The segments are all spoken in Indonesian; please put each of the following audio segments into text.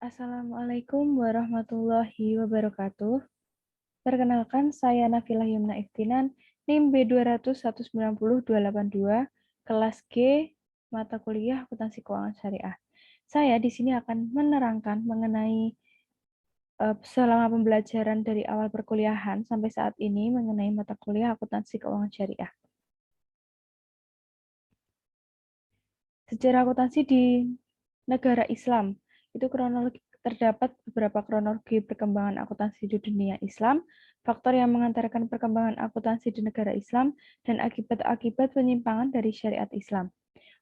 Assalamualaikum warahmatullahi wabarakatuh. Perkenalkan, saya Nafilah Yumna Iftinan, NIM B200190282, kelas G, mata kuliah Akuntansi Keuangan Syariah. Saya di sini akan menerangkan mengenai selama pembelajaran dari awal perkuliahan sampai saat ini mengenai mata kuliah Akuntansi Keuangan Syariah. Sejarah akuntansi di negara Islam. Itu terdapat beberapa kronologi perkembangan akuntansi di dunia Islam, faktor yang mengantarkan perkembangan akuntansi di negara Islam, dan akibat-akibat penyimpangan dari syariat Islam.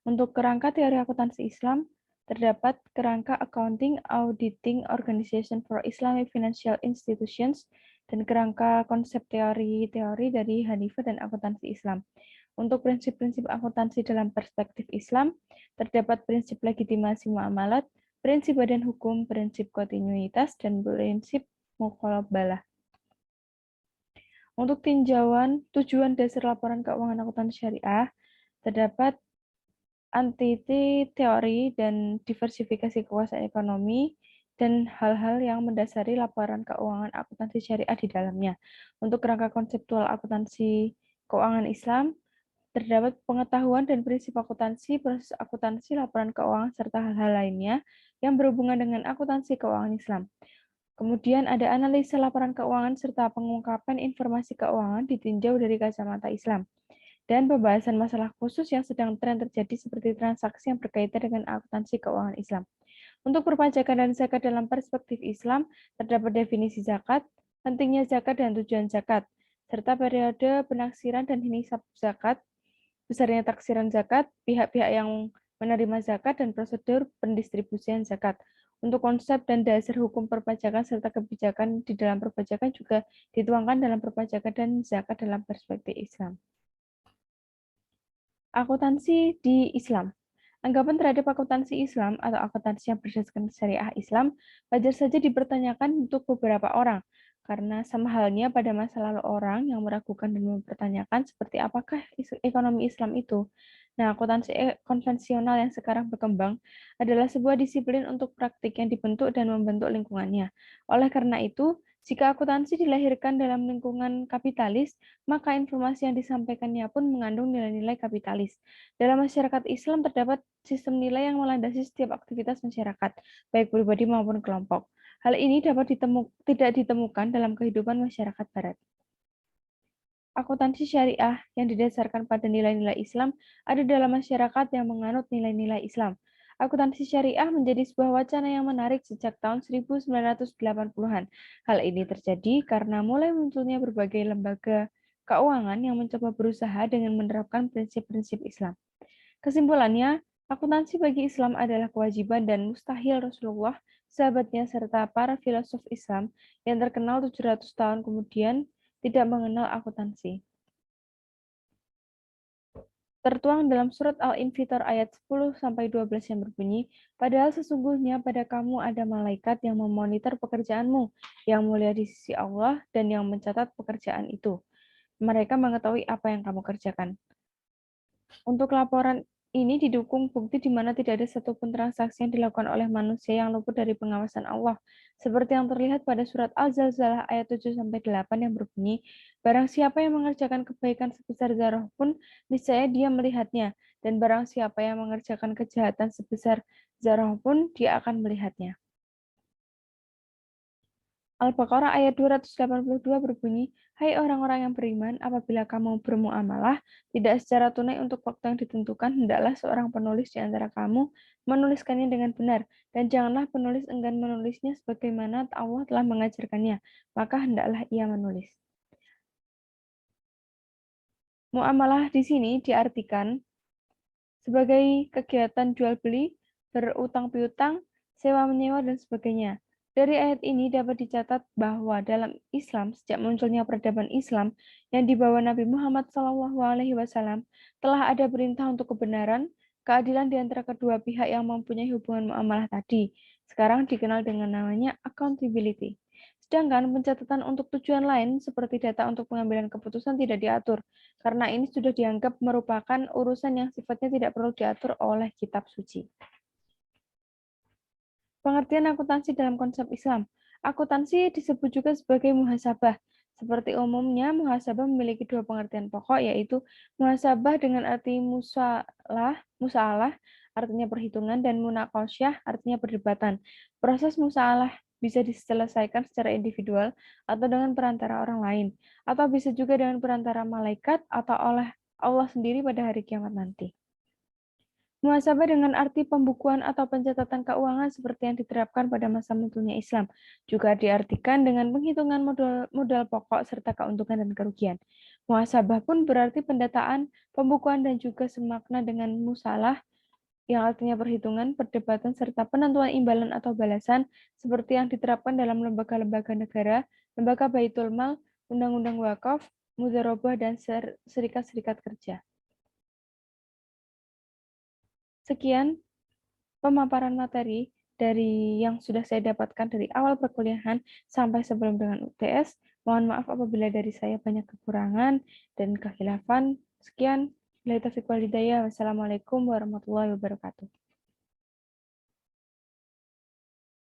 Untuk kerangka teori akuntansi Islam, terdapat kerangka Accounting Auditing Organization for Islamic Financial Institutions dan kerangka konsep teori-teori dari Hanifah dan akuntansi Islam. Untuk prinsip-prinsip akuntansi dalam perspektif Islam, terdapat prinsip legitimasi muamalat, prinsip badan hukum, prinsip kontinuitas, dan prinsip muqabalah. Untuk tinjauan tujuan dasar laporan keuangan akuntansi syariah, terdapat antiti teori dan diversifikasi kekuasaan ekonomi, dan hal-hal yang mendasari laporan keuangan akuntansi syariah di dalamnya. Untuk kerangka konseptual akuntansi keuangan Islam, terdapat pengetahuan dan prinsip akuntansi, proses akuntansi, laporan keuangan, serta hal-hal lainnya yang berhubungan dengan akuntansi keuangan Islam. Kemudian ada analisa laporan keuangan serta pengungkapan informasi keuangan ditinjau dari kacamata Islam. Dan pembahasan masalah khusus yang sedang tren terjadi seperti transaksi yang berkaitan dengan akuntansi keuangan Islam. Untuk perpajakan dan zakat dalam perspektif Islam, terdapat definisi zakat, pentingnya zakat dan tujuan zakat, serta periode penaksiran dan hisab zakat, besarnya taksiran zakat, pihak-pihak yang menerima zakat, dan prosedur pendistribusian zakat. Untuk konsep dan dasar hukum perpajakan serta kebijakan di dalam perpajakan juga dituangkan dalam perpajakan dan zakat dalam perspektif Islam. Akuntansi di Islam. Anggapan terhadap akuntansi Islam atau akuntansi yang berdasarkan syariah Islam wajar saja dipertanyakan untuk beberapa orang, karena sama halnya pada masa lalu orang yang meragukan dan mempertanyakan seperti apakah ekonomi Islam itu. Nah, akuntansi konvensional yang sekarang berkembang adalah sebuah disiplin untuk praktik yang dibentuk dan membentuk lingkungannya. Oleh karena itu, jika akuntansi dilahirkan dalam lingkungan kapitalis, maka informasi yang disampaikannya pun mengandung nilai-nilai kapitalis. Dalam masyarakat Islam terdapat sistem nilai yang melandasi setiap aktivitas masyarakat, baik pribadi maupun kelompok. Hal ini tidak ditemukan dalam kehidupan masyarakat Barat. Akuntansi syariah yang didasarkan pada nilai-nilai Islam ada dalam masyarakat yang menganut nilai-nilai Islam. Akuntansi syariah menjadi sebuah wacana yang menarik sejak tahun 1980-an. Hal ini terjadi karena mulai munculnya berbagai lembaga keuangan yang mencoba berusaha dengan menerapkan prinsip-prinsip Islam. Kesimpulannya, akuntansi bagi Islam adalah kewajiban dan mustahil Rasulullah, sahabatnya, serta para filosof Islam yang terkenal 700 tahun kemudian tidak mengenal akuntansi. Tertuang dalam surat Al-Infitor ayat 10-12 yang berbunyi, padahal sesungguhnya pada kamu ada malaikat yang memonitor pekerjaanmu, yang mulia di sisi Allah dan yang mencatat pekerjaan itu. Mereka mengetahui apa yang kamu kerjakan. Untuk laporan ini didukung bukti di mana tidak ada satupun transaksi yang dilakukan oleh manusia yang luput dari pengawasan Allah, seperti yang terlihat pada surat Al-Zalzalah ayat 7-8 yang berbunyi, barang siapa yang mengerjakan kebaikan sebesar zarah pun, niscaya dia melihatnya, dan barang siapa yang mengerjakan kejahatan sebesar zarah pun, dia akan melihatnya. Al-Baqarah ayat 282 berbunyi, hai orang-orang yang beriman, apabila kamu bermuamalah, tidak secara tunai untuk waktu yang ditentukan, hendaklah seorang penulis di antara kamu menuliskannya dengan benar, dan janganlah penulis enggan menulisnya sebagaimana Allah telah mengajarkannya, maka hendaklah ia menulis. Muamalah di sini diartikan sebagai kegiatan jual-beli, berutang piutang, sewa-menyewa, dan sebagainya. Dari ayat ini dapat dicatat bahwa dalam Islam, sejak munculnya peradaban Islam yang dibawa Nabi Muhammad SAW, telah ada perintah untuk kebenaran, keadilan di antara kedua pihak yang mempunyai hubungan muamalah tadi. Sekarang dikenal dengan namanya accountability. Sedangkan pencatatan untuk tujuan lain seperti data untuk pengambilan keputusan tidak diatur, karena ini sudah dianggap merupakan urusan yang sifatnya tidak perlu diatur oleh kitab suci. Pengertian akuntansi dalam konsep Islam. Akuntansi disebut juga sebagai muhasabah. Seperti umumnya, muhasabah memiliki dua pengertian pokok, yaitu muhasabah dengan arti musa'alah, artinya perhitungan, dan munaqasyah, artinya perdebatan. Proses musa'alah bisa diselesaikan secara individual atau dengan perantara orang lain, atau bisa juga dengan perantara malaikat atau oleh Allah sendiri pada hari kiamat nanti. Muhasabah dengan arti pembukuan atau pencatatan keuangan seperti yang diterapkan pada masa munculnya Islam, juga diartikan dengan penghitungan modal pokok serta keuntungan dan kerugian. Muhasabah pun berarti pendataan, pembukuan, dan juga semakna dengan musalah, yang artinya perhitungan, perdebatan, serta penentuan imbalan atau balasan, seperti yang diterapkan dalam lembaga-lembaga negara, lembaga Baitul Mal, undang-undang wakaf, mudharabah, dan serikat-serikat kerja. Sekian pemaparan materi dari yang sudah saya dapatkan dari awal perkuliahan sampai sebelum dengan UTS. Mohon maaf apabila dari saya banyak kekurangan dan kekhilafan. Sekian. Wassalamualaikum warahmatullahi wabarakatuh.